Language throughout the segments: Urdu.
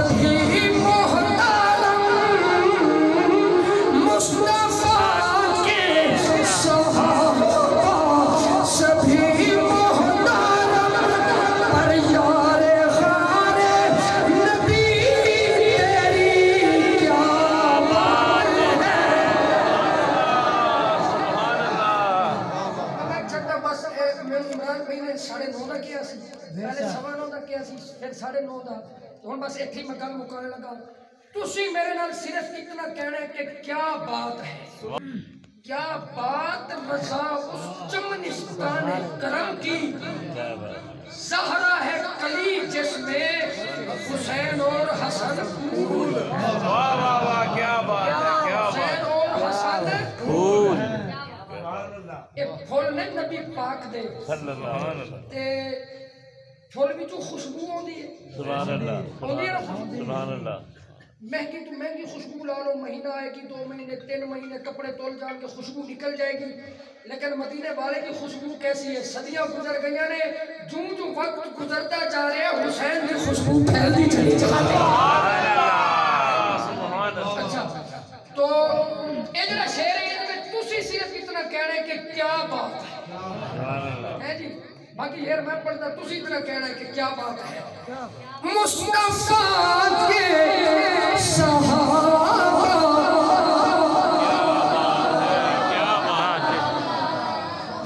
سبھی محترم مصطفیٰ کے صحابہ سبھی محترم پر یار غار نبی تیری کیا بات ہے۔ اب ایک چھٹا بس عمران بھائی نے 9:30 دا کیا سی، پہلے 9:15 دا کیا سی، پھر 9:30 دا، ہن بس ایتھے ہی میں گل مکانے لگا۔ تسی میرے نال صرف اتنا کہنا ہے کہ کیا بات ہے، کیا بات رضا اس چمنستان کرم کی، زہرا ہے کلی جس میں حسین اور حسن پھول۔ واہ واہ واہ کیا بات ہے، کیا بات حسین اور حسن پھول، اے پھول نے نبی پاک دے صلی اللہ علیہ وسلم، تے پھول وچوں خوشبو آندی ہے، سبحان اللہ، آندی ہے نا خوشبو، سبحان اللہ، مہنگی تو مہنگی خوشبو لا لو، مہینہ آئے گی 2 مہینے 3 مہینے کپڑے تول جان کے خوشبو نکل جائے گی، لیکن مدینے والے کی خوشبو کیسی ہے؟ صدیاں گزر گئیاں نے، جو وقت گزرتا جا رہا ہے حسین کی خوشبو پھیلتی چلی جا رہی ہے۔ اچھا تو یہ جڑا شعر ہے یہ تسی صرف اتنا کہنا ہے کہ کیا بات ہے جی، باقی یہ میں پڑھتا تسی اتنا کہنا ہے کہ کیا بات ہے۔ مصطفیٰ کے صحابہ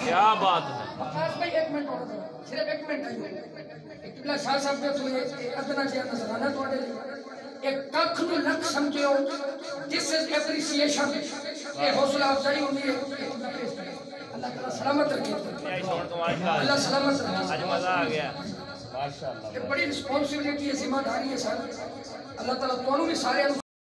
کیا بات ہے، وقاص بھائی ایک منٹ اور صرف ایک منٹ آئیے، قبلہ شاہ صاحب جو تو یہ ادنا جہاں نظرانہ تو آڈے لئے ایک ککھ تو لکھ سمجھے ہو جس سے اپریسیشن یہ حوصلہ افزائی ہوئی ہے۔ اللہ تعالیٰ سلامت رکھے، اللہ سلامت رکھے، آج مزہ آ گیا، ماشاءاللہ، یہ بڑی رسپانسیبلیٹی ہے، ذمہ داری ہے سر، اللہ تعالیٰ تو بھی سارے